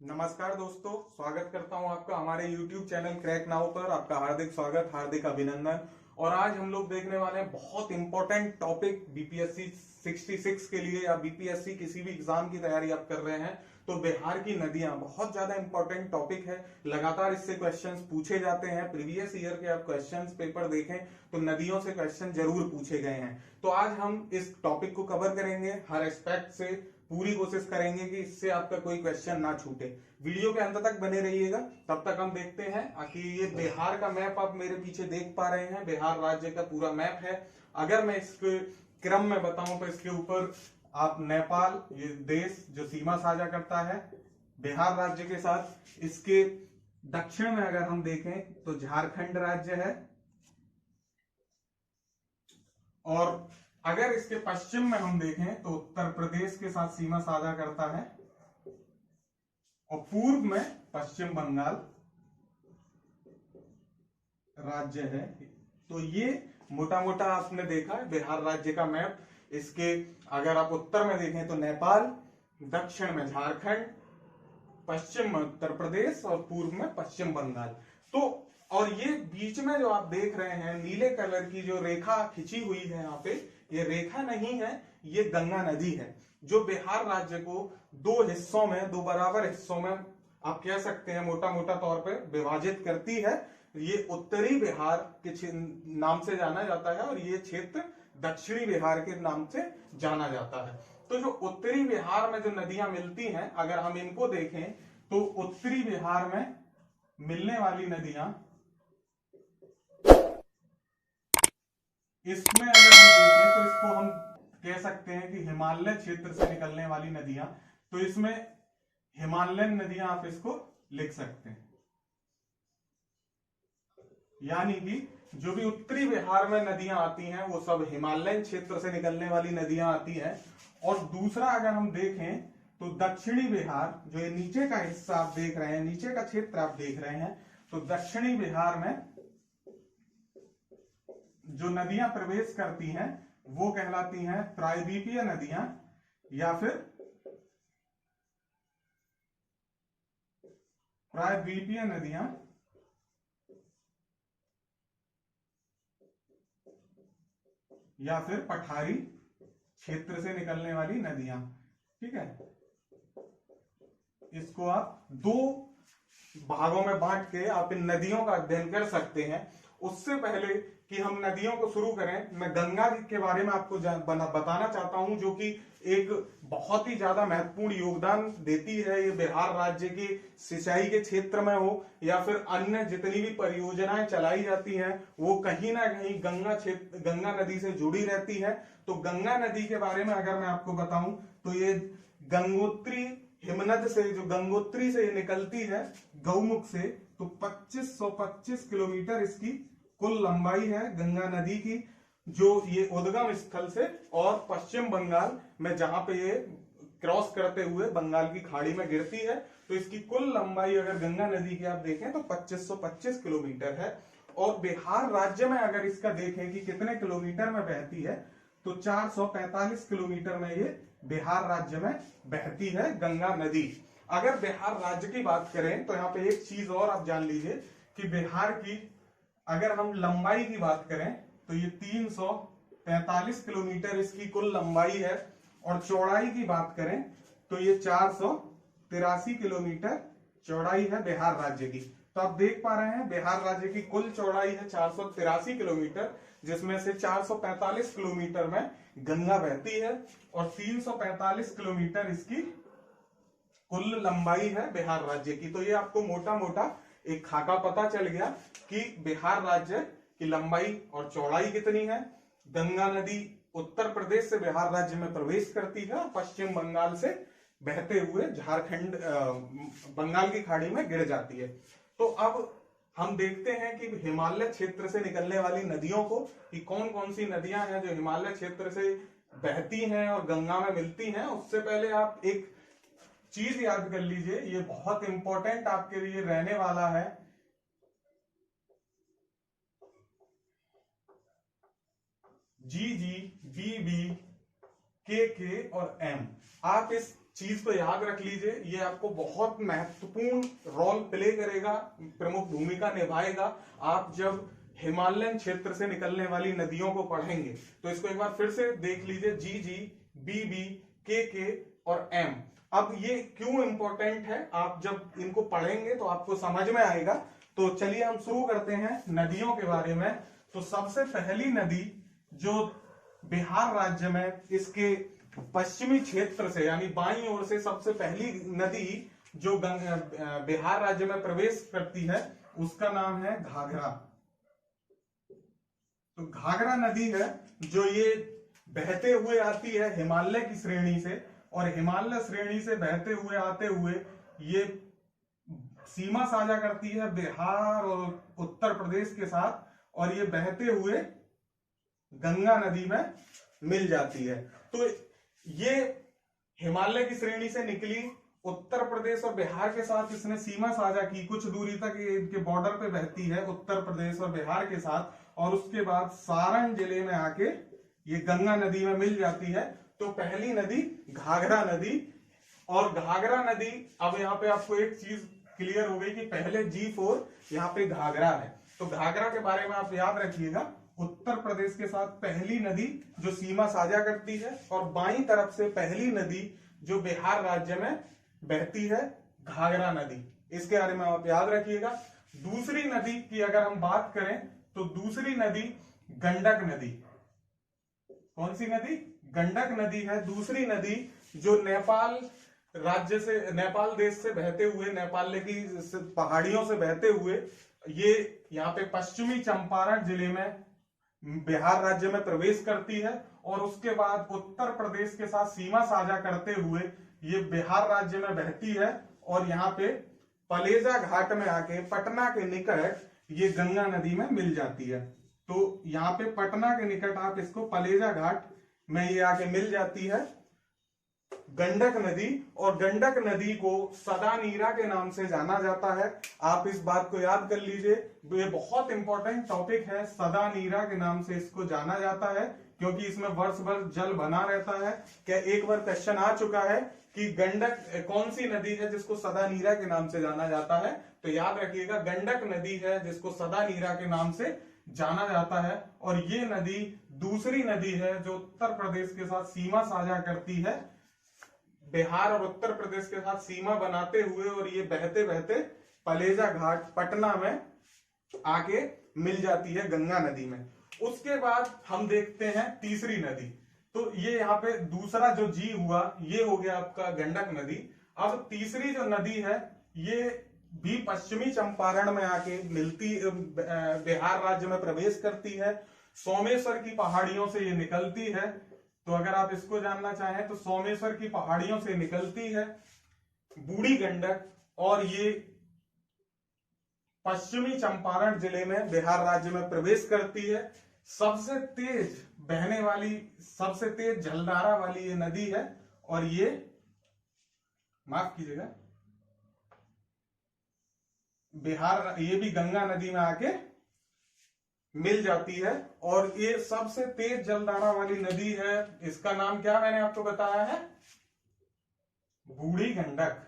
नमस्कार दोस्तों, स्वागत करता हूं आपका हमारे YouTube चैनल क्रैक नाउ पर। आपका हार्दिक स्वागत, हार्दिक अभिनंदन। और आज हम लोग देखने वाले हैं बहुत इंपॉर्टेंट टॉपिक बीपीएससी 66 के लिए, या बीपीएससी किसी भी एग्जाम की तैयारी आप कर रहे हैं तो बिहार की नदियां बहुत ज्यादा इंपॉर्टेंट टॉपिक है। लगातार इससे क्वेश्चंस पूछे जाते हैं। प्रीवियस ईयर के आप क्वेश्चंस पेपर देखें तो नदियों से क्वेश्चन जरूर पूछे गए हैं। तो आज हम इस टॉपिक को कवर करेंगे, हर एस्पेक्ट से पूरी कोशिश करेंगे कि इससे आपका कोई क्वेश्चन ना छूटे। वीडियो के अंत तक बने रहिएगा। तब तक हम देखते हैं कि ये बिहार का मैप आप मेरे पीछे देख पा रहे हैं, बिहार राज्य का पूरा मैप है। अगर मैं इसके क्रम में बताऊं तो इसके ऊपर आप नेपाल, ये देश जो सीमा साझा करता है बिहार राज्य के साथ, इसके दक्षिण में अगर हम देखें तो झारखंड राज्य है, और अगर इसके पश्चिम में हम देखें तो उत्तर प्रदेश के साथ सीमा साझा करता है, और पूर्व में पश्चिम बंगाल राज्य है। तो ये मोटा मोटा आपने देखा है बिहार राज्य का मैप। इसके अगर आप उत्तर में देखें तो नेपाल, दक्षिण में झारखंड, पश्चिम में उत्तर प्रदेश और पूर्व में पश्चिम बंगाल। तो और ये बीच में जो आप देख रहे हैं नीले कलर की जो रेखा खिंची हुई है यहाँ पे, ये रेखा नहीं है, ये गंगा नदी है जो बिहार राज्य को दो हिस्सों में, दो बराबर हिस्सों में आप कह सकते हैं मोटा मोटा तौर पे विभाजित करती है। ये उत्तरी बिहार के नाम से जाना जाता है और ये क्षेत्र दक्षिणी बिहार के नाम से जाना जाता है। तो जो उत्तरी बिहार में जो नदियां मिलती हैं, अगर हम इनको देखें तो उत्तरी बिहार में मिलने वाली नदियां, इसमें अगर हम देखें तो इसको हम कह सकते हैं कि हिमालय क्षेत्र से निकलने वाली नदियां। तो इसमें हिमालयन नदियां आप इसको लिख सकते हैं, यानी कि जो भी उत्तरी बिहार में नदियां आती हैं वो सब हिमालयन क्षेत्र से निकलने वाली नदियां आती हैं। और दूसरा अगर हम देखें तो दक्षिणी बिहार, जो ये नीचे का हिस्सा आप देख रहे हैं, नीचे का क्षेत्र आप देख रहे हैं, तो दक्षिणी बिहार में जो नदियां प्रवेश करती हैं वो कहलाती हैं प्रायद्वीपीय नदियां, या फिर प्रायद्वीपीय नदियां, या फिर पठारी क्षेत्र से निकलने वाली नदियां। ठीक है, इसको आप दो भागों में बांट के आप इन नदियों का अध्ययन कर सकते हैं। उससे पहले कि हम नदियों को शुरू करें, मैं गंगा के बारे में आपको बताना चाहता हूं, जो कि एक बहुत ही ज्यादा महत्वपूर्ण योगदान देती है। ये बिहार राज्य की सिंचाई के क्षेत्र में हो या फिर अन्य जितनी भी परियोजनाएं चलाई जाती हैं वो कहीं ना कहीं गंगा नदी से जुड़ी रहती है। तो गंगा नदी के बारे में अगर मैं आपको बताऊं तो ये गंगोत्री हिमनद से, जो गंगोत्री से निकलती है गौमुख से, तो 2525 किलोमीटर इसकी कुल लंबाई है गंगा नदी की, जो ये उद्गम स्थल से और पश्चिम बंगाल में जहां पे ये क्रॉस करते हुए बंगाल की खाड़ी में गिरती है। तो इसकी कुल लंबाई अगर गंगा नदी की आप देखें तो 2525 किलोमीटर है। और बिहार राज्य में अगर इसका देखें कि कितने किलोमीटर में बहती है, तो 445 किलोमीटर में ये बिहार राज्य में बहती है गंगा नदी। अगर बिहार राज्य की बात करें तो यहाँ पे एक चीज और आप जान लीजिए कि बिहार की अगर हम लंबाई की बात करें तो ये 345 किलोमीटर इसकी कुल लंबाई है, और चौड़ाई की बात करें तो ये 483 किलोमीटर चौड़ाई है बिहार राज्य की। तो आप देख पा रहे हैं बिहार राज्य की कुल चौड़ाई है 483 किलोमीटर, जिसमें से 445 किलोमीटर में गंगा बहती है और 345 किलोमीटर इसकी कुल लंबाई है बिहार राज्य की। तो ये आपको मोटा मोटा एक खाका पता चल गया कि बिहार राज्य की लंबाई और चौड़ाई कितनी है। गंगा नदी उत्तर प्रदेश से बिहार राज्य में प्रवेश करती है और पश्चिम बंगाल से बहते हुए झारखंड बंगाल की खाड़ी में गिर जाती है। तो अब हम देखते हैं कि हिमालय क्षेत्र से निकलने वाली नदियों को, कि कौन कौन सी नदियां हैं जो हिमालय क्षेत्र से बहती हैं और गंगा में मिलती हैं। उससे पहले आप एक चीज याद कर लीजिए, ये बहुत इंपॉर्टेंट आपके लिए रहने वाला है। जी, बी, के और एम, आप इस चीज को याद रख लीजिए, ये आपको बहुत महत्वपूर्ण रोल प्ले करेगा, प्रमुख भूमिका निभाएगा आप जब हिमालयन क्षेत्र से निकलने वाली नदियों को पढ़ेंगे। तो इसको एक बार फिर से देख लीजिए, जी जी, बी बी, के और एम। अब ये क्यों इंपॉर्टेंट है, आप जब इनको पढ़ेंगे तो आपको समझ में आएगा। तो चलिए हम शुरू करते हैं नदियों के बारे में। तो सबसे पहली नदी जो बिहार राज्य में इसके पश्चिमी क्षेत्र से यानी बाईं ओर से सबसे पहली नदी जो बिहार राज्य में प्रवेश करती है उसका नाम है घाघरा। तो घाघरा नदी है जो ये बहते हुए आती है हिमालय की श्रेणी से, और हिमालय श्रेणी से बहते हुए आते हुए ये सीमा साझा करती है बिहार और उत्तर प्रदेश के साथ, और ये बहते हुए गंगा नदी में मिल जाती है। तो ये हिमालय की श्रेणी से निकली, उत्तर प्रदेश और बिहार के साथ इसने सीमा साझा की, कुछ दूरी तक इनके बॉर्डर पे बहती है उत्तर प्रदेश और बिहार के साथ, और उसके बाद सारण जिले में आके ये गंगा नदी में मिल जाती है। तो पहली नदी घाघरा नदी। और घाघरा नदी, अब यहाँ पे आपको एक चीज क्लियर हो गई कि पहले G4 यहाँ पे घाघरा है। तो घाघरा के बारे में आप याद रखिएगा, उत्तर प्रदेश के साथ पहली नदी जो सीमा साझा करती है, और बाईं तरफ से पहली नदी जो बिहार राज्य में बहती है, घाघरा नदी। इसके बारे में आप याद रखिएगा। दूसरी नदी की अगर हम बात करें तो दूसरी नदी गंडक नदी। कौन सी नदी? गंडक नदी है दूसरी नदी जो नेपाल राज्य से, नेपाल देश से बहते हुए, नेपाल की पहाड़ियों से बहते हुए ये यहाँ पे पश्चिमी चंपारण जिले में बिहार राज्य में प्रवेश करती है, और उसके बाद उत्तर प्रदेश के साथ सीमा साझा करते हुए ये बिहार राज्य में बहती है, और यहाँ पे पलेजा घाट में आके पटना के निकट ये गंगा नदी में मिल जाती है। तो यहाँ पे पटना के निकट आप इसको पलेजा घाट में ये आके मिल जाती है गंडक नदी। और गंडक नदी को सदा नीरा के नाम से जाना जाता है। आप इस बात को याद कर लीजिए, ये बहुत इंपॉर्टेंट टॉपिक है। सदा नीरा के नाम से इसको जाना जाता है क्योंकि इसमें वर्ष भर जल बना रहता है। क्या एक बार क्वेश्चन आ चुका है कि गंडक कौन सी नदी है जिसको सदा नीरा के नाम से जाना जाता है? तो याद रखिएगा, गंडक नदी है जिसको सदा नीरा के नाम से जाना जाता है। और ये नदी दूसरी नदी है जो उत्तर प्रदेश के साथ सीमा साझा करती है, बिहार और उत्तर प्रदेश के साथ सीमा बनाते हुए, और ये बहते बहते पलेजा घाट पटना में आके मिल जाती है गंगा नदी में। उसके बाद हम देखते हैं तीसरी नदी। तो ये यहाँ पे दूसरा जो जी हुआ ये हो गया आपका गंडक नदी। अब तीसरी जो नदी है ये भी पश्चिमी चंपारण में आके मिलती, बिहार राज्य में प्रवेश करती है, सोमेश्वर की पहाड़ियों से ये निकलती है। तो अगर आप इसको जानना चाहें तो सोमेश्वर की पहाड़ियों से निकलती है बूढ़ी गंडक, और ये पश्चिमी चंपारण जिले में बिहार राज्य में प्रवेश करती है। सबसे तेज बहने वाली, सबसे तेज जलधारा वाली ये नदी है, और ये माफ कीजिएगा बिहार, ये भी गंगा नदी में आके मिल जाती है, और ये सबसे तेज जलधारा वाली नदी है। इसका नाम क्या मैंने आपको बताया है? बूढ़ी गंडक।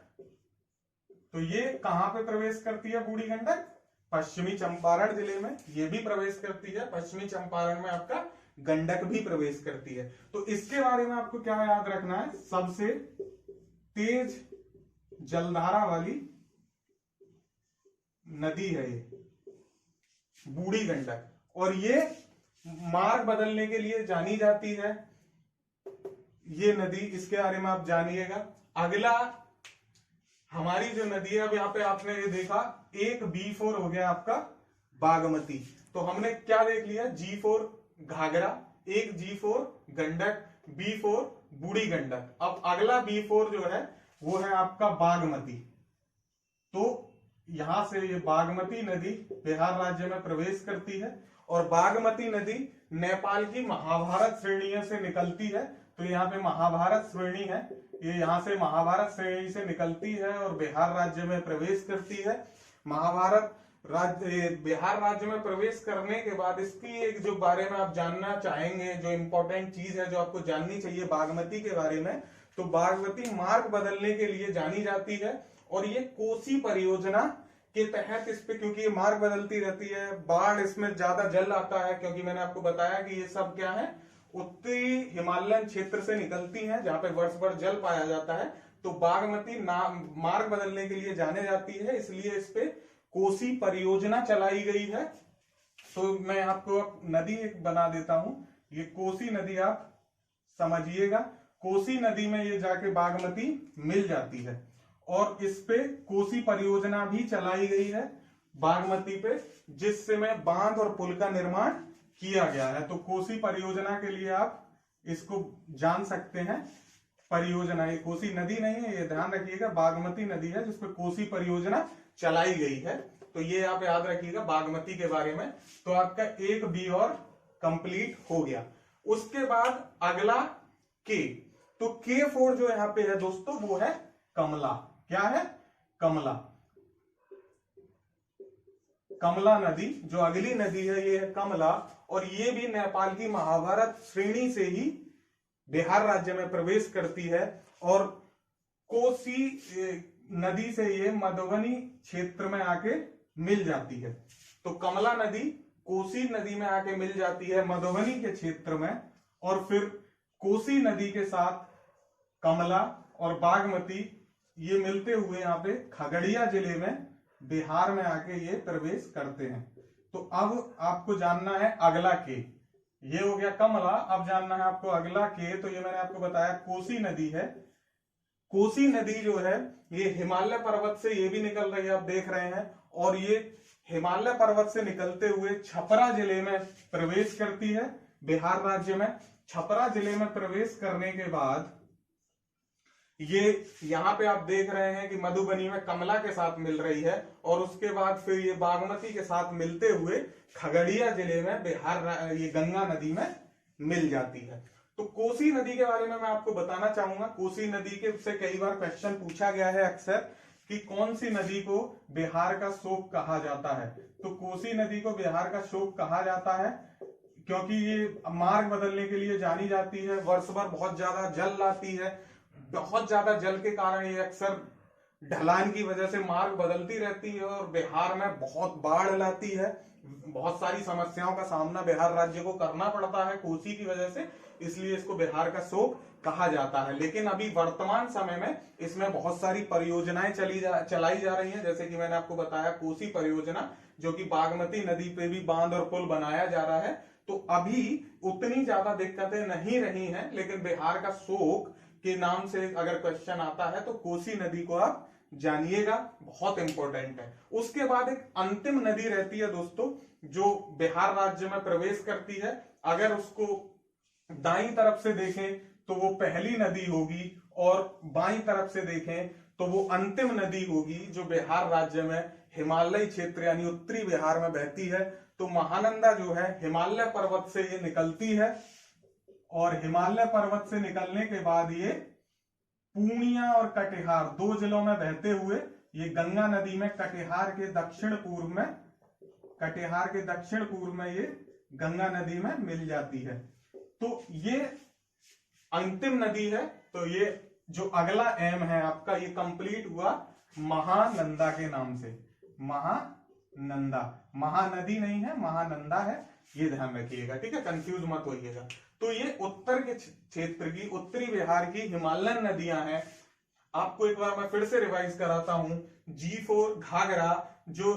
तो ये कहां पे प्रवेश करती है बूढ़ी गंडक? पश्चिमी चंपारण जिले में ये भी प्रवेश करती है। पश्चिमी चंपारण में आपका गंडक भी प्रवेश करती है। तो इसके बारे में आपको क्या याद रखना है? सबसे तेज जलधारा वाली नदी है ये बूढ़ी गंडक, और ये मार्ग बदलने के लिए जानी जाती है ये नदी। इसके बारे में आप जानिएगा। अगला हमारी जो नदी है, अब यहाँ पे आपने ये देखा, एक B4 हो गया आपका बागमती। तो हमने क्या देख लिया? G4 घाघरा, एक G4 गंडक, B4 बूढ़ी गंडक। अब अगला B4 जो है वो है आपका बागमती। तो यहां से ये बागमती नदी बिहार राज्य में प्रवेश करती है, और बागमती नदी नेपाल की महाभारत श्रेणी से निकलती है। तो यहाँ पे महाभारत श्रेणी है, ये यहाँ से महाभारत श्रेणी से निकलती है और बिहार राज्य में प्रवेश करती है। महाभारत राज्य, बिहार राज्य में प्रवेश करने के बाद इसकी एक जो बारे में आप जानना चाहेंगे, जो इंपॉर्टेंट चीज है जो आपको जाननी चाहिए बागमती के बारे में, तो बागमती मार्ग बदलने के लिए जानी जाती है। और ये कोसी परियोजना के तहत इस पे, क्योंकि ये मार्ग बदलती रहती है, बाढ़ इसमें ज्यादा जल आता है, क्योंकि मैंने आपको बताया कि ये सब क्या है, उत्तरी हिमालयन क्षेत्र से निकलती हैं जहां पे वर्ष भर जल पाया जाता है। तो बागमती मार्ग बदलने के लिए जाने जाती है, इसलिए इस पे कोसी परियोजना चलाई गई है। तो मैं आपको अब नदी एक बना देता हूं, ये कोसी नदी आप समझिएगा। कोसी नदी में ये जाके बागमती मिल जाती है और इस पे कोसी परियोजना भी चलाई गई है बागमती पे, जिससे में बांध और पुल का निर्माण किया गया है। तो कोसी परियोजना के लिए आप इसको जान सकते हैं, परियोजना, ये कोसी नदी नहीं है, ये ध्यान रखिएगा, बागमती नदी है जिसपे कोसी परियोजना चलाई गई है। तो ये आप याद रखिएगा बागमती के बारे में। तो आपका एक बी और कंप्लीट हो गया। उसके बाद अगला के, तो K4 जो यहां पे है दोस्तों वो है कमला। क्या है? कमला। कमला नदी जो अगली नदी है ये है कमला, और ये भी नेपाल की महाभारत श्रेणी से ही बिहार राज्य में प्रवेश करती है। और कोसी नदी से ये मधुबनी क्षेत्र में आके मिल जाती है। तो कमला नदी कोसी नदी में आके मिल जाती है मधुबनी के क्षेत्र में, और फिर कोसी नदी के साथ कमला और बागमती ये मिलते हुए यहाँ पे खगड़िया जिले में बिहार में आके ये प्रवेश करते हैं। तो अब आपको जानना है अगला के, ये हो गया कमला। अब जानना है आपको अगला के, तो ये मैंने आपको बताया कोसी नदी है। कोसी नदी जो है ये हिमालय पर्वत से ये भी निकल रही है, आप देख रहे हैं, और ये हिमालय पर्वत से निकलते हुए छपरा जिले में प्रवेश करती है बिहार राज्य में। छपरा जिले में प्रवेश करने के बाद ये यहां पे आप देख रहे हैं कि मधुबनी में कमला के साथ मिल रही है, और उसके बाद फिर ये बागमती के साथ मिलते हुए खगड़िया जिले में बिहार ये गंगा नदी में मिल जाती है। तो कोसी नदी के बारे में मैं आपको बताना चाहूंगा। कोसी नदी के से कई बार क्वेश्चन पूछा गया है अक्सर कि कौन सी नदी को बिहार का शोक कहा जाता है। तो कोसी नदी को बिहार का शोक कहा जाता है क्योंकि ये मार्ग बदलने के लिए जानी जाती है, वर्ष भर बहुत ज्यादा जल लाती है। बहुत ज्यादा जल के कारण ये अक्सर ढलान की वजह से मार्ग बदलती रहती है और बिहार में बहुत बाढ़ लाती है। बहुत सारी समस्याओं का सामना बिहार राज्य को करना पड़ता है कोसी की वजह से, इसलिए इसको बिहार का शोक कहा जाता है। लेकिन अभी वर्तमान समय में इसमें बहुत सारी परियोजनाएं चलाई जा रही हैं, जैसे कि मैंने आपको बताया कोसी परियोजना, जो कि बागमती नदी पे भी बांध और पुल बनाया जा रहा है। तो अभी उतनी ज्यादा दिक्कतें नहीं रही हैं, लेकिन बिहार का शोक के नाम से अगर क्वेश्चन आता है तो कोसी नदी को आप जानिएगा, बहुत इंपॉर्टेंट है। उसके बाद एक अंतिम नदी रहती है दोस्तों जो बिहार राज्य में प्रवेश करती है। अगर उसको दाईं तरफ से देखें तो वो पहली नदी होगी, और बाईं तरफ से देखें तो वो अंतिम नदी होगी जो बिहार राज्य में हिमालयी क्षेत्र यानी उत्तरी बिहार में बहती है। तो महानंदा जो है हिमालय पर्वत से ये निकलती है, और हिमालय पर्वत से निकलने के बाद ये पूर्णिया और कटिहार दो जिलों में बहते हुए ये गंगा नदी में कटिहार के दक्षिण पूर्व में ये गंगा नदी में मिल जाती है। तो ये अंतिम नदी है। तो ये जो अगला एम है आपका ये कंप्लीट हुआ महानंदा के नाम से। महानंदा, महानदी नहीं है, महानंदा है, ये ध्यान रखिएगा, ठीक है, कंफ्यूज मत होइएगा। तो ये उत्तर के क्षेत्र की, उत्तरी बिहार की हिमालयन नदियां हैं। आपको एक बार मैं फिर से रिवाइज कराता हूं। G4 घाघरा जो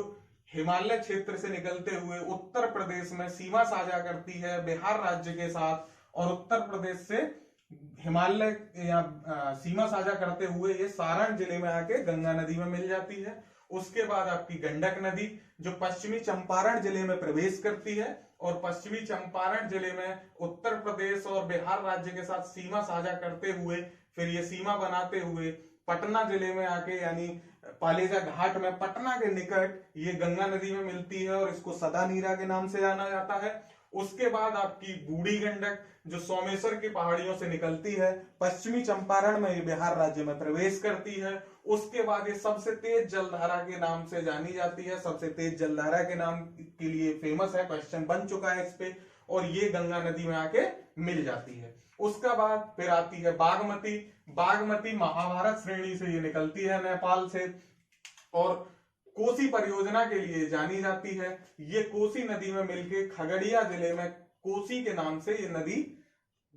हिमालय क्षेत्र से निकलते हुए उत्तर प्रदेश में सीमा साझा करती है बिहार राज्य के साथ, और उत्तर प्रदेश से हिमालय या सीमा साझा करते हुए ये सारण जिले में आके गंगा नदी में मिल जाती है। उसके बाद आपकी गंडक नदी जो पश्चिमी चंपारण जिले में प्रवेश करती है, और पश्चिमी चंपारण जिले में उत्तर प्रदेश और बिहार राज्य के साथ सीमा साझा करते हुए फिर ये सीमा बनाते हुए पटना जिले में आके यानी पालेजा घाट में पटना के निकट ये गंगा नदी में मिलती है, और इसको सदा नीरा के नाम से जाना जाता है। उसके बाद आपकी बूढ़ी गंडक जो सोमेश्वर की पहाड़ियों से निकलती है, पश्चिमी चंपारण में बिहार राज्य में प्रवेश करती है। उसके बाद ये सबसे तेज जलधारा के नाम से जानी जाती है, सबसे तेज जलधारा के नाम के लिए फेमस है, क्वेश्चन बन चुका है इस पे, और ये गंगा नदी में आके मिल जाती है। उसका बाद फिर आती है बागमती। बागमती महाभारत श्रेणी से ये निकलती है नेपाल से, और कोसी परियोजना के लिए जानी जाती है। ये कोसी नदी में मिलके खगड़िया जिले में कोसी के नाम से ये नदी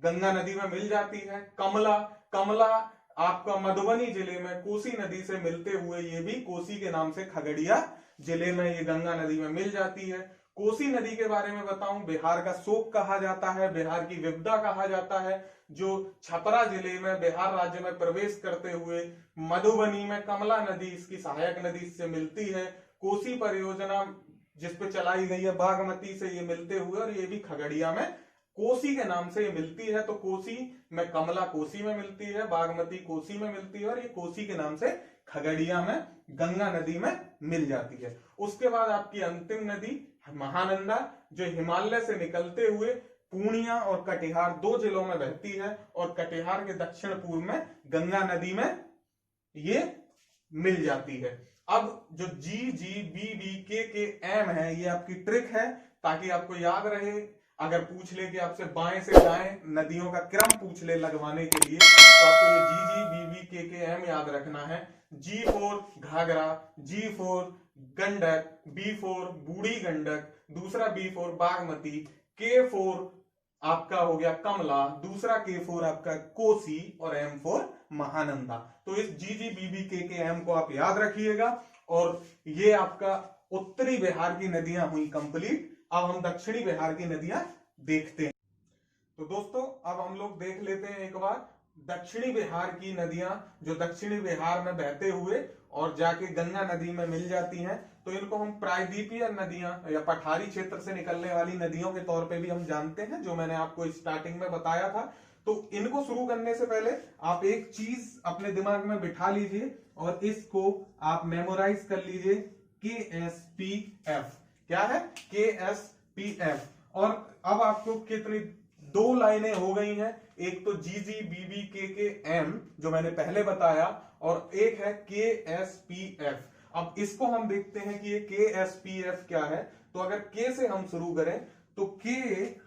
गंगा नदी में मिल जाती है। कमला, कमला आपका मधुबनी जिले में कोसी नदी से मिलते हुए ये भी कोसी के नाम से खगड़िया जिले में ये गंगा नदी में मिल जाती है। कोसी नदी के बारे में बताऊं, बिहार का शोक कहा जाता है, बिहार की विपदा कहा जाता है, जो छपरा जिले में बिहार राज्य में प्रवेश करते हुए मधुबनी में कमला नदी इसकी सहायक नदी से मिलती है। कोसी परियोजना जिसपे चलाई गई है बागमती से ये मिलते हुए, और ये भी खगड़िया में कोसी के नाम से ये मिलती है। तो कोसी में कमला कोसी में मिलती है, बागमती कोसी में मिलती है, और ये कोसी के नाम से खगड़िया में गंगा नदी में मिल जाती है। उसके बाद आपकी अंतिम नदी महानंदा, जो हिमालय से निकलते हुए पूर्णिया और कटिहार 2 जिलों में बहती है, और कटिहार के दक्षिण पूर्व में गंगा नदी में ये मिल जाती है। अब जो GGBBKKM है, ये आपकी ट्रिक है ताकि आपको याद रहे। अगर पूछ ले कि आपसे बाएं से दाएं नदियों का क्रम पूछ ले लगवाने के लिए, तो आपको ये GGBBKKM याद रखना है। G four Ghaghara, G four Gandak, B four Budhi Gandak, दूसरा B four Bagmati, K four आपका हो गया कमला, दूसरा K फोर आपका कोसी, और M फोर महानंदा। तो इस GGBBKKM को आप याद रखिएगा। और ये आपका उत्तरी बिहार की नदियां हुई कंप्लीट। अब हम दक्षिणी बिहार की नदियां देखते हैं। तो दोस्तों अब हम लोग देख लेते हैं एक बार दक्षिणी बिहार की नदियां, जो दक्षिणी बिहार में बहते हुए और जाके गंगा नदी में मिल जाती हैं। तो इनको हम प्रायद्वीपीय नदियां या पठारी क्षेत्र से निकलने वाली नदियों के तौर पे भी हम जानते हैं, जो मैंने आपको स्टार्टिंग में बताया था। तो इनको शुरू करने से पहले आप एक चीज अपने दिमाग में बिठा लीजिए और इसको आप मेमोराइज कर लीजिए, KSPF। क्या है? KSPF। और अब आपको कितनी 2 लाइनें हो गई हैं, एक तो GGBBKKM जो मैंने पहले बताया, और एक है KSPF। अब इसको हम देखते हैं कि ये KSPF क्या है। तो अगर K से हम शुरू करें तो K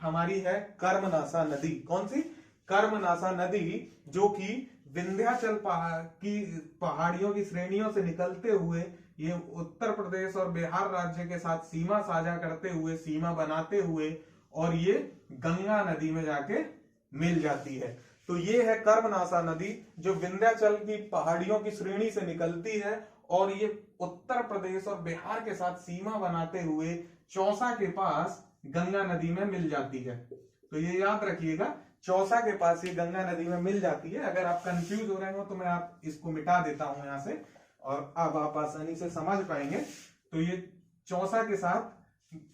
हमारी है कर्मनासा नदी। कौन सी? कर्मनासा नदी, जो कि विंध्याचल पहाड़ियों की श्रेणियों से निकलते हुए ये उत्तर प्रदेश और बिहार राज्य के साथ सीमा साझा करते हुए, सीमा बनाते हुए, और ये गंगा नदी में जाके मिल जाती है। तो ये है कर्मनासा नदी, जो विंध्याचल की पहाड़ियों की श्रेणी से निकलती है और ये उत्तर प्रदेश और बिहार के साथ सीमा बनाते हुए चौसा के पास गंगा नदी में मिल जाती है। तो ये याद रखिएगा, चौसा के पास ये गंगा नदी में मिल जाती है। अगर आप कंफ्यूज हो रहे हो तो मैं आप इसको मिटा देता हूं यहां से, और अब आप आसानी से समझ पाएंगे। तो ये चौसा के साथ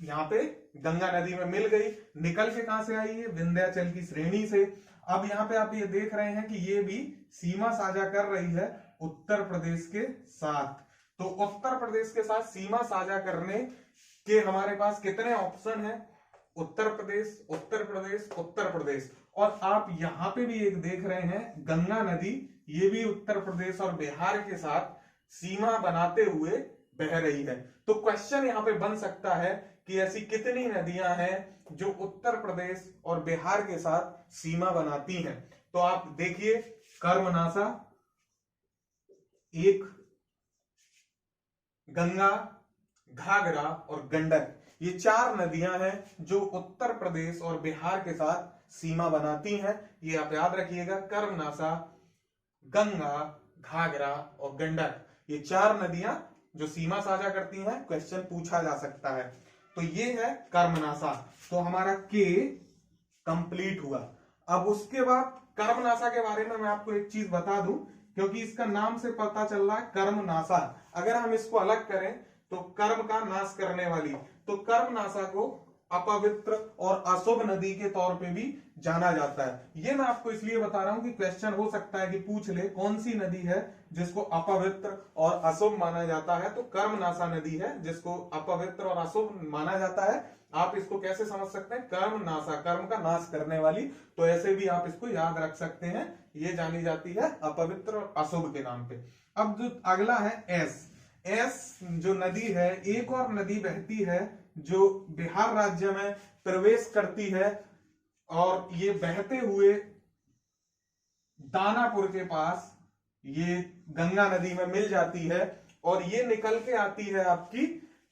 यहाँ पे गंगा नदी में मिल गई। निकल के कहां से आई है? विंध्याचल की श्रेणी से। अब यहाँ पे आप ये देख रहे हैं कि ये भी सीमा साझा कर रही है उत्तर प्रदेश के साथ। तो उत्तर प्रदेश के साथ सीमा साझा करने के हमारे पास कितने ऑप्शन हैं? उत्तर प्रदेश, उत्तर प्रदेश, उत्तर प्रदेश। और आप यहाँ पे भी एक देख रहे हैं गंगा नदी, ये भी उत्तर प्रदेश और बिहार के साथ सीमा बनाते हुए बह रही है। तो क्वेश्चन यहाँ पे बन सकता है कि ऐसी कितनी नदियां हैं जो उत्तर प्रदेश और बिहार के साथ सीमा बनाती हैं। तो आप देखिए, कर्मनासा, एक, गंगा, घाघरा और गंडक, ये 4 नदियां हैं जो उत्तर प्रदेश और बिहार के साथ सीमा बनाती हैं। ये आप याद रखिएगा, कर्मनासा, गंगा, घाघरा और गंडक, ये 4 नदियां जो सीमा साझा करती हैं। क्वेश्चन पूछा जा सकता है। तो ये है कर्मनासा। तो हमारा K कंप्लीट हुआ। अब उसके बाद कर्मनासा के बारे में मैं आपको एक चीज बता दूं, क्योंकि इसका नाम से पता चल रहा है कर्मनासा। अगर हम इसको अलग करें तो कर्म का नाश करने वाली, तो कर्मनासा को अपवित्र और अशुभ नदी के तौर पे भी जाना जाता है। ये मैं आपको इसलिए बता रहा हूं कि क्वेश्चन हो सकता है कि पूछ ले कौन सी नदी है जिसको अपवित्र और अशुभ माना जाता है। तो कर्मनासा नदी है जिसको अपवित्र और अशुभ माना जाता है। आप इसको कैसे समझ सकते हैं, कर्म नाशा, कर्म का नाश करने वाली, तो ऐसे भी आप इसको याद रख सकते हैं। ये जानी जाती है अपवित्र और अशुभ के नाम पे। अब जो अगला है एस, एस जो नदी है, एक और नदी बहती है जो बिहार राज्य में प्रवेश करती है और ये बहते हुए दानापुर के पास ये गंगा नदी में मिल जाती है और ये निकल के आती है आपकी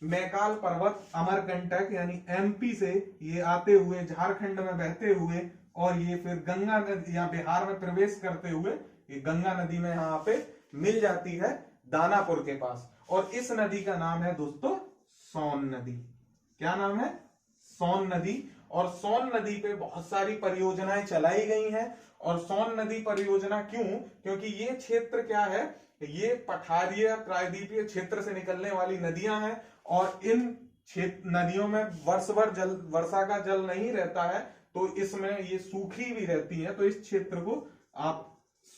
मैकाल पर्वत अमरकंटक यानी एमपी से, ये आते हुए झारखंड में बहते हुए और ये फिर गंगा नदी या बिहार में प्रवेश करते हुए ये गंगा नदी में यहाँ पे मिल जाती है दानापुर के पास। और इस नदी का नाम है दोस्तों सोन नदी। क्या नाम है? सोन नदी। और सोन नदी पे बहुत सारी परियोजनाएं चलाई गई हैं। और सोन नदी परियोजना क्यों? क्योंकि ये क्षेत्र क्या है, ये पठारीय प्रायद्वीपीय क्षेत्र से निकलने वाली नदियां हैं और इन नदियों में वर्ष भर वर्षा का जल नहीं रहता है, तो इसमें ये सूखी भी रहती है, तो इस क्षेत्र को आप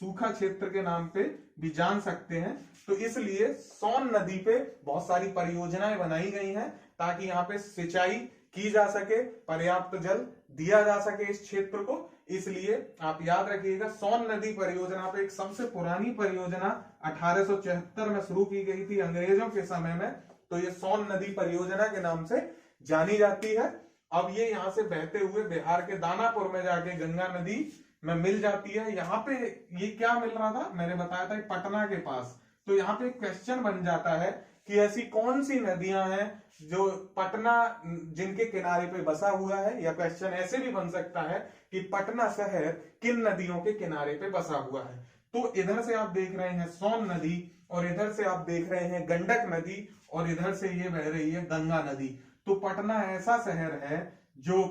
सूखा क्षेत्र के नाम पे भी जान सकते हैं। तो इसलिए सोन नदी पे बहुत सारी परियोजनाएं बनाई गई हैं ताकि यहाँ पे सिंचाई की जा सके, पर्याप्त जल दिया जा सके इस क्षेत्र को। इसलिए आप याद रखिएगा, सोन नदी परियोजना पे एक सबसे पुरानी परियोजना 1874 में शुरू की गई थी अंग्रेजों के समय में, तो ये सोन नदी परियोजना के नाम से जानी जाती है। अब ये यहाँ से बहते हुए बिहार के दानापुर में जाके गंगा नदी में मिल जाती है। यहाँ पे ये क्या मिल रहा था, मैंने बताया था पटना के पास। तो यहाँ पे एक क्वेश्चन बन जाता है कि ऐसी कौन सी नदियां हैं जो पटना जिनके किनारे पे बसा हुआ है, या क्वेश्चन ऐसे भी बन सकता है कि पटना शहर किन नदियों के किनारे पे बसा हुआ है। तो इधर से आप देख रहे हैं सोन नदी और इधर से आप देख रहे हैं गंडक नदी और इधर से ये बह रही है गंगा नदी। तो पटना ऐसा शहर है जो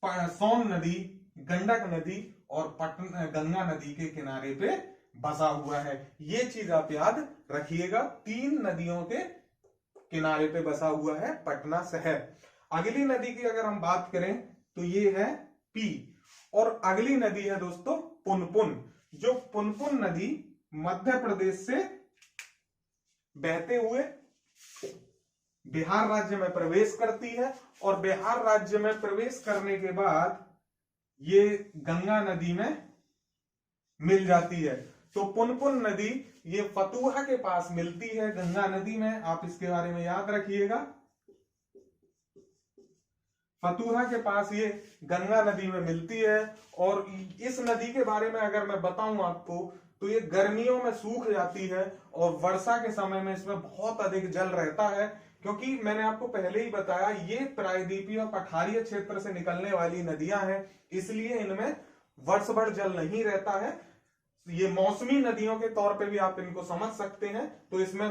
सोन नदी, गंडक नदी और गंगा नदी के किनारे पे बसा हुआ है। ये चीज आप याद रखिएगा, 3 नदियों के किनारे पे बसा हुआ है पटना शहर। अगली नदी की अगर हम बात करें तो ये है पी, और अगली नदी है दोस्तों पुनपुन। जो पुनपुन नदी मध्य प्रदेश से बहते हुए बिहार राज्य में प्रवेश करती है और बिहार राज्य में प्रवेश करने के बाद ये गंगा नदी में मिल जाती है। तो पुनपुन नदी ये फतुहा के पास मिलती है गंगा नदी में, आप इसके बारे में याद रखिएगा। फतुहा के पास ये गंगा नदी में मिलती है और इस नदी के बारे में अगर मैं बताऊं आपको तो ये गर्मियों में सूख जाती है और वर्षा के समय में इसमें बहुत अधिक जल रहता है, क्योंकि मैंने आपको पहले ही बताया ये प्रायद्वीपीय और पठारीय क्षेत्र से निकलने वाली नदियां हैं, इसलिए इनमें वर्ष भर जल नहीं रहता है। ये मौसमी नदियों के तौर पे भी आप इनको समझ सकते हैं। तो इसमें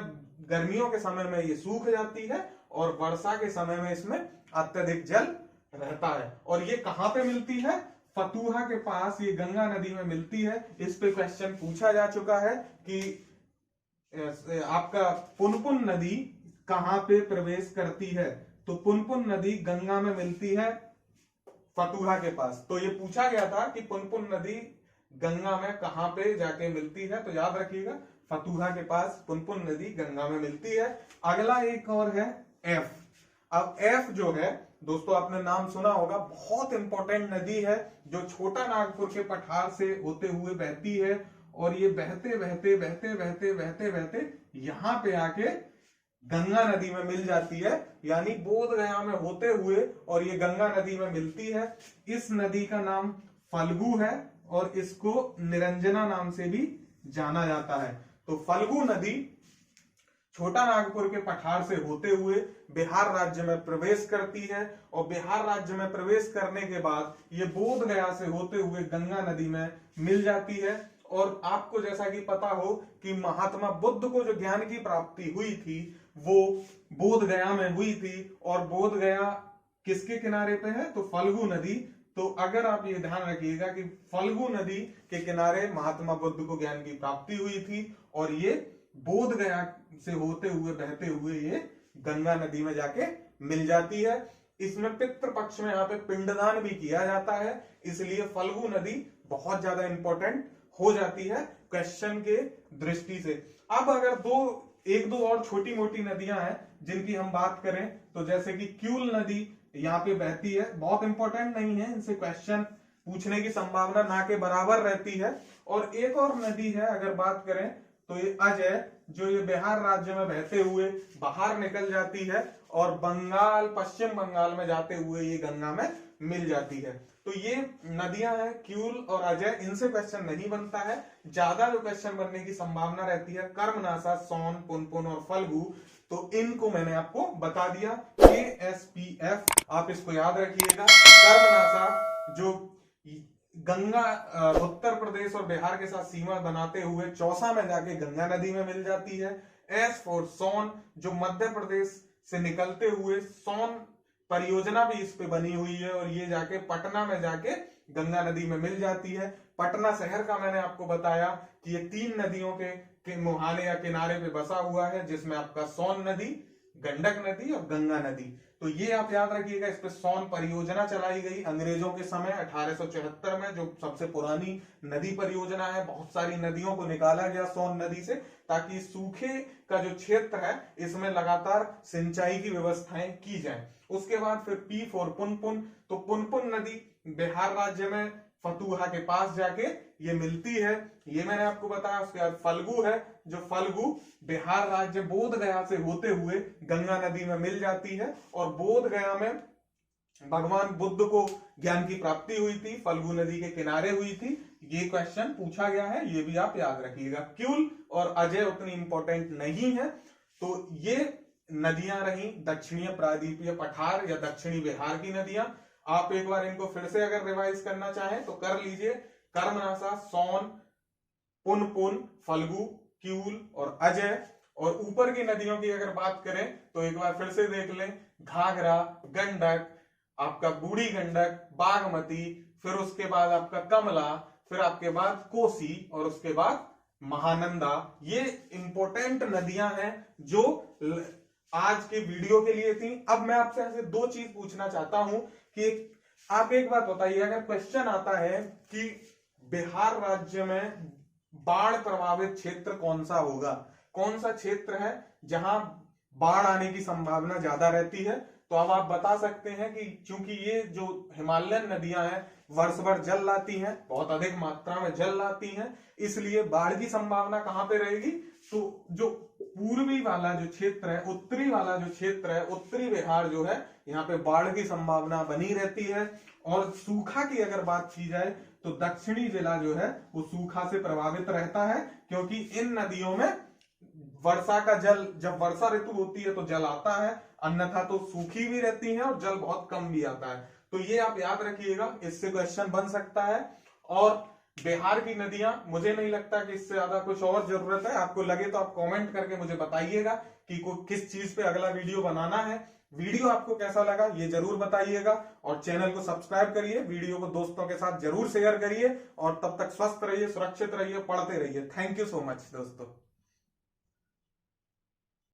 गर्मियों के समय में ये सूख जाती है और वर्षा के समय में इसमें अत्यधिक जल रहता है। और ये कहां पे मिलती है? फतुहा के पास ये गंगा नदी में मिलती है। इस पे क्वेश्चन पूछा जा चुका है कि आपका पुनपुन नदी कहां पे प्रवेश करती है? तो पुनपुन नदी गंगा में मिलती है फतुहा के पास। तो ये पूछा गया था कि पुनपुन नदी गंगा में कहां पे जाके मिलती है, तो याद रखिएगा फतुहा के पास पुनपुन नदी गंगा में मिलती है। अगला एक और है एफ। अब एफ जो है दोस्तों, आपने नाम सुना होगा, बहुत इंपॉर्टेंट नदी है जो छोटा नागपुर के पठार से होते हुए बहती है और ये बहते बहते बहते बहते बहते बहते यहां पे आके गंगा नदी में मिल जाती है, यानी बोध गया में होते हुए और ये गंगा नदी में मिलती है। इस नदी का नाम फल्गु है और इसको निरंजना नाम से भी जाना जाता है। तो फल्गु नदी छोटा नागपुर के पठार से होते हुए बिहार राज्य में प्रवेश करती है और बिहार राज्य में प्रवेश करने के बाद ये बोध गया से होते हुए गंगा नदी में मिल जाती है। और आपको जैसा कि पता हो कि महात्मा बुद्ध को जो ज्ञान की प्राप्ति हुई थी वो बोध गया में हुई थी, और बोध गया किसके किनारे पे है? तो फल्गु नदी। तो अगर आप ये ध्यान रखिएगा कि फल्गु नदी के किनारे महात्मा बुद्ध को ज्ञान की प्राप्ति हुई थी और ये बोध गया से होते हुए बहते हुए ये गंगा नदी में जाके मिल जाती है। इसमें पितृ पक्ष में यहाँ पे पिंडदान भी किया जाता है, इसलिए फल्गु नदी बहुत ज्यादा इंपॉर्टेंट हो जाती है क्वेश्चन के दृष्टि से। अब अगर दो एक दो और छोटी मोटी नदियां हैं जिनकी हम बात करें तो जैसे कि क्यूल नदी यहाँ पे बहती है, बहुत इंपॉर्टेंट नहीं है, इनसे क्वेश्चन पूछने की संभावना ना के बराबर रहती है। और एक और नदी है अगर बात करें तो ये अजय, जो ये बिहार राज्य में बहते हुए बाहर निकल जाती है और बंगाल, पश्चिम बंगाल में जाते हुए ये गंगा में मिल जाती है। तो ये नदियां हैं क्यूल और अजय, इनसे क्वेश्चन नहीं बनता है। ज्यादा जो क्वेश्चन बनने की संभावना रहती है कर्मनासा, सोन, पुनपुन और फल्गु, तो इनको मैंने आपको बता दिया। KSPF आप इसको याद रखिएगा। कर्मनासा जो गंगा उत्तर प्रदेश और बिहार के साथ सीमा बनाते हुए चौसा में जाके गंगा नदी में मिल जाती है। S फॉर सोन, जो मध्य प्रदेश से निकलते हुए सोन परियोजना भी इस पे बनी हुई है और ये जाके पटना में जाके गंगा नदी में मिल जाती है। पटना शहर का मैंने आपको बताया कि ये 3 नदियों के मुहाने या किनारे पे बसा हुआ है, जिसमें आपका सोन नदी, गंडक नदी और गंगा नदी। तो ये आप याद रखिएगा। इस पे सोन परियोजना चलाई गई अंग्रेजों के समय 1874 में, जो सबसे पुरानी नदी परियोजना है। बहुत सारी नदियों को निकाला गया सोन नदी से, ताकि सूखे का जो क्षेत्र है इसमें लगातार सिंचाई की व्यवस्थाएं की जाए। उसके बाद फिर P फॉर पुनपुन, तो पुनपुन नदी बिहार राज्य में फतुहा के पास जाके ये मिलती है, ये मैंने आपको बताया। उसके बाद फल्गु है, जो फल्गु बिहार राज्य बोध गया से होते हुए गंगा नदी में मिल जाती है और बोध गया में भगवान बुद्ध को ज्ञान की प्राप्ति हुई थी, फल्गु नदी के किनारे हुई थी। ये क्वेश्चन पूछा गया है, ये भी आप याद रखिएगा। क्यूल और अजय उतनी इंपॉर्टेंट नहीं है। तो ये नदियां रही दक्षिणीय प्रायद्वीपीय पठार या दक्षिणी बिहार की नदियां। आप एक बार इनको फिर से अगर रिवाइज करना चाहें तो कर लीजिए। कर्मनासा, सोन, पुनपुन, फल्गु, क्यूल और अजय। और ऊपर की नदियों की अगर बात करें तो एक बार फिर से देख लें, घाघरा, गंडक, आपका बूढ़ी गंडक, बागमती, फिर उसके बाद आपका कमला, फिर आपके बाद कोसी और उसके बाद महानंदा। ये इंपॉर्टेंट नदियां हैं जो आज के वीडियो के लिए थी। अब मैं आपसे ऐसे 2 चीज पूछना चाहता हूं कि आप एक बात बताइए, अगर क्वेश्चन आता है कि बिहार राज्य में बाढ़ प्रभावित क्षेत्र कौन सा होगा, कौन सा क्षेत्र है जहां बाढ़ आने की संभावना ज्यादा रहती है, तो अब आप बता सकते हैं कि चूंकि ये जो हिमालयन नदियां हैं वर्ष भर जल लाती हैं, बहुत अधिक मात्रा में जल लाती हैं, इसलिए बाढ़ की संभावना कहां पे रहेगी। तो जो पूर्वी वाला जो क्षेत्र है, उत्तरी वाला जो क्षेत्र है, उत्तरी बिहार जो है, यहाँ पे बाढ़ की संभावना बनी रहती है। और सूखा की अगर बात की जाए तो दक्षिणी जिला जो है वो सूखा से प्रभावित रहता है, क्योंकि इन नदियों में वर्षा का जल, जब वर्षा ऋतु होती है तो जल आता है, अन्यथा तो सूखी भी रहती है और जल बहुत कम भी आता है। तो ये आप याद रखिएगा, इससे क्वेश्चन बन सकता है। और बिहार की नदियां, मुझे नहीं लगता कि इससे ज्यादा कुछ और जरूरत है। आपको लगे तो आप कमेंट करके मुझे बताइएगा कि किस चीज पे अगला वीडियो बनाना है। वीडियो आपको कैसा लगा ये जरूर बताइएगा और चैनल को सब्सक्राइब करिए, वीडियो को दोस्तों के साथ जरूर शेयर करिए। और तब तक स्वस्थ रहिए, सुरक्षित रहिए, पढ़ते रहिए। थैंक यू सो मच दोस्तों।